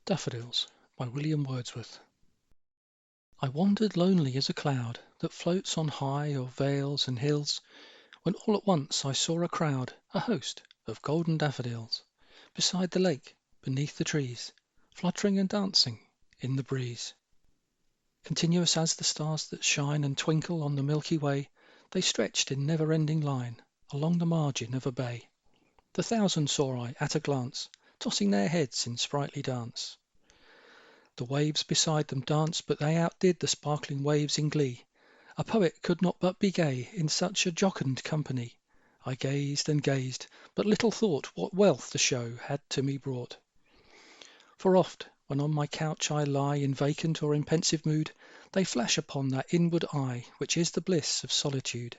Daffodils by William Wordsworth. I wandered lonely as a cloud that floats on high o'er vales and hills, when all at once I saw a crowd, a host of golden daffodils, beside the lake, beneath the trees, fluttering and dancing in the breeze. Continuous as the stars that shine and twinkle on the Milky Way, they stretched in never-ending line along the margin of a bay. The thousand saw I at a glance, tossing their heads in sprightly dance. The waves beside them danced, but they outdid the sparkling waves in glee. A poet could not but be gay in such a jocund company. I gazed and gazed, but little thought what wealth the show had to me brought. For oft, when on my couch I lie in vacant or in pensive mood, they flash upon that inward eye which is the bliss of solitude,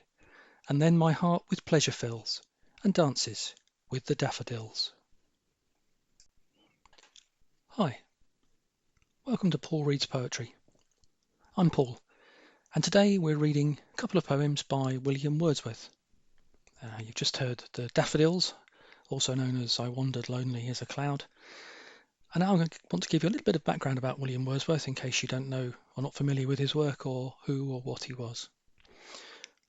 and then my heart with pleasure fills, and dances with the daffodils. Hi, welcome to Paul Reads Poetry. I'm Paul, and today we're reading a couple of poems by William Wordsworth. You've just heard The Daffodils, also known as I Wandered Lonely as a Cloud. And now I want to give you a little bit of background about William Wordsworth in case you don't know or not familiar with his work or who or what he was.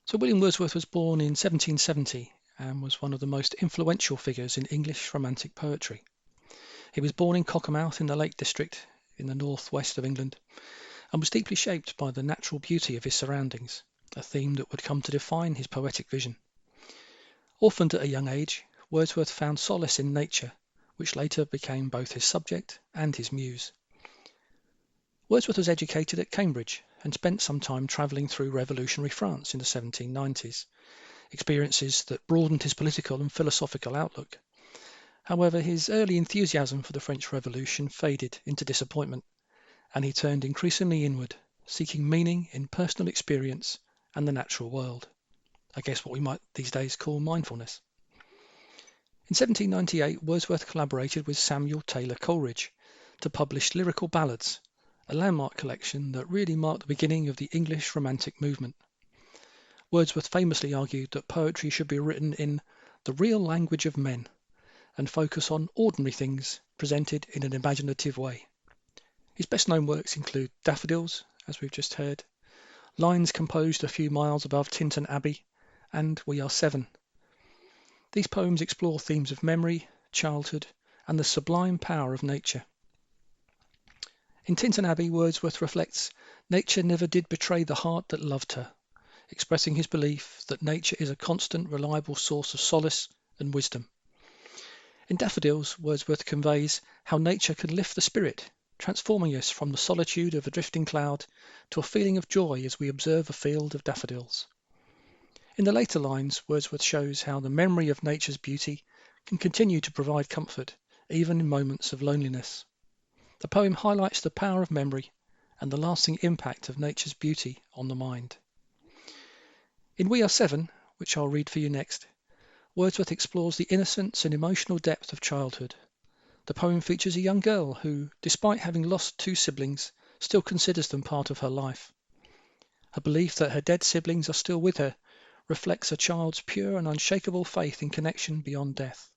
So William Wordsworth was born in 1770 and was one of the most influential figures in English romantic poetry. He was born in Cockermouth in the Lake District in the northwest of England, and was deeply shaped by the natural beauty of his surroundings, a theme that would come to define his poetic vision. Orphaned at a young age, Wordsworth found solace in nature, which later became both his subject and his muse. Wordsworth was educated at Cambridge and spent some time travelling through revolutionary France in the 1790s, experiences that broadened his political and philosophical outlook. However, his early enthusiasm for the French Revolution faded into disappointment, and he turned increasingly inward, seeking meaning in personal experience and the natural world. I guess what we might these days call mindfulness. In 1798, Wordsworth collaborated with Samuel Taylor Coleridge to publish Lyrical Ballads, a landmark collection that really marked the beginning of the English Romantic movement. Wordsworth famously argued that poetry should be written in the real language of men and focus on ordinary things presented in an imaginative way. His best-known works include Daffodils, as we've just heard, Lines Composed a Few Miles Above Tintern Abbey, and We Are Seven. These poems explore themes of memory, childhood, and the sublime power of nature. In Tintern Abbey, Wordsworth reflects, nature never did betray the heart that loved her, expressing his belief that nature is a constant, reliable source of solace and wisdom. In Daffodils, Wordsworth conveys how nature can lift the spirit, transforming us from the solitude of a drifting cloud to a feeling of joy as we observe a field of daffodils. In the later lines, Wordsworth shows how the memory of nature's beauty can continue to provide comfort, even in moments of loneliness. The poem highlights the power of memory and the lasting impact of nature's beauty on the mind. In We Are Seven, which I'll read for you next, Wordsworth explores the innocence and emotional depth of childhood. The poem features a young girl who, despite having lost two siblings, still considers them part of her life. Her belief that her dead siblings are still with her reflects a child's pure and unshakable faith in connection beyond death.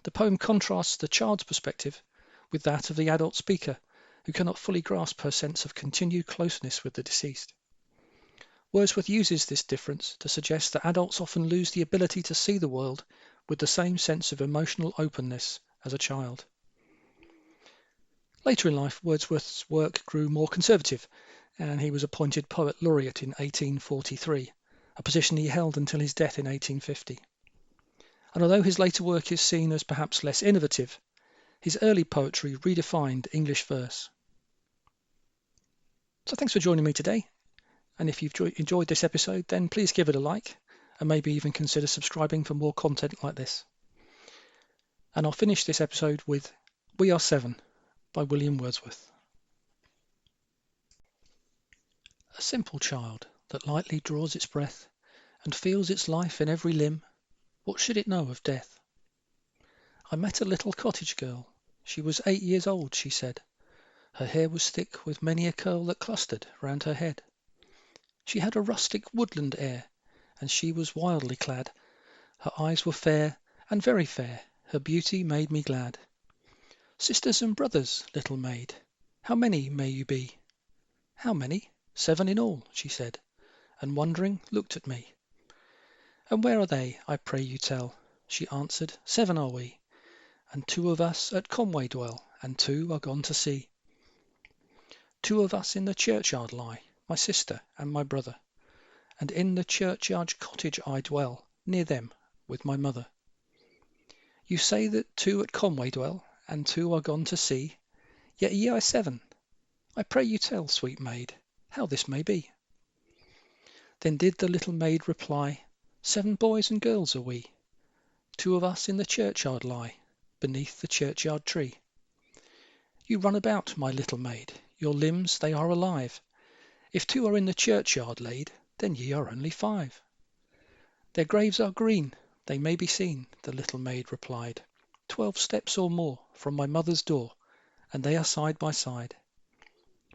The poem contrasts the child's perspective with that of the adult speaker, who cannot fully grasp her sense of continued closeness with the deceased. Wordsworth uses this difference to suggest that adults often lose the ability to see the world with the same sense of emotional openness as a child. Later in life, Wordsworth's work grew more conservative, and he was appointed Poet Laureate in 1843, a position he held until his death in 1850. And although his later work is seen as perhaps less innovative, his early poetry redefined English verse. So thanks for joining me today, and if you've enjoyed this episode, then please give it a like, and maybe even consider subscribing for more content like this. And I'll finish this episode with We Are Seven by William Wordsworth. A simple child that lightly draws its breath and feels its life in every limb, what should it know of death? I met a little cottage girl. She was 8 years old, she said. Her hair was thick with many a curl that clustered round her head. She had a rustic woodland air, and she was wildly clad. Her eyes were fair, and very fair, her beauty made me glad. Sisters and brothers, little maid, how many may you be? How many? 7 in all, she said, and wondering looked at me. And where are they, I pray you tell? She answered, 7 are we, and 2 of us at Conway dwell, and 2 are gone to sea. 2 of us in the churchyard lie, my sister and my brother, and in the churchyard cottage I dwell, near them, with my mother. You say that 2 at Conway dwell, and 2 are gone to sea, yet ye are 7. I pray you tell, sweet maid, how this may be. Then did the little maid reply, 7 boys and girls are we, 2 of us in the churchyard lie, beneath the churchyard tree. You run about, my little maid, your limbs they are alive. If 2 are in the churchyard laid, then ye are only 5. Their graves are green, they may be seen, the little maid replied, 12 steps or more from my mother's door, and they are side by side.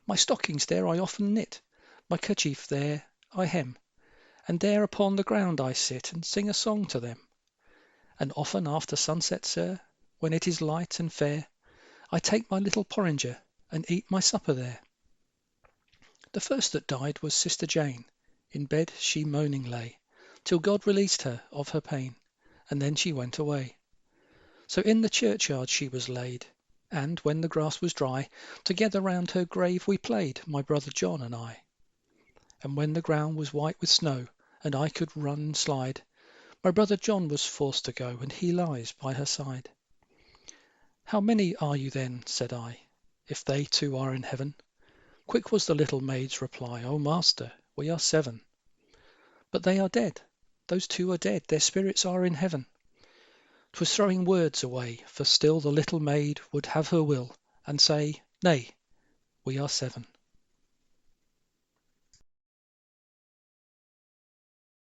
My stockings there I often knit, my kerchief there I hem, and there upon the ground I sit and sing a song to them. And often after sunset, sir, when it is light and fair, I take my little porringer and eat my supper there. The first that died was Sister Jane, in bed she moaning lay, till God released her of her pain, and then she went away. So in the churchyard she was laid, and when the grass was dry, together round her grave we played, my brother John and I. And when the ground was white with snow, and I could run and slide, my brother John was forced to go, and he lies by her side. How many are you then, said I, if they 2 are in heaven? Quick was the little maid's reply, O master, we are 7. But they are dead, those 2 are dead, their spirits are in heaven. 'Twas throwing words away, for still the little maid would have her will, and say, Nay, we are 7.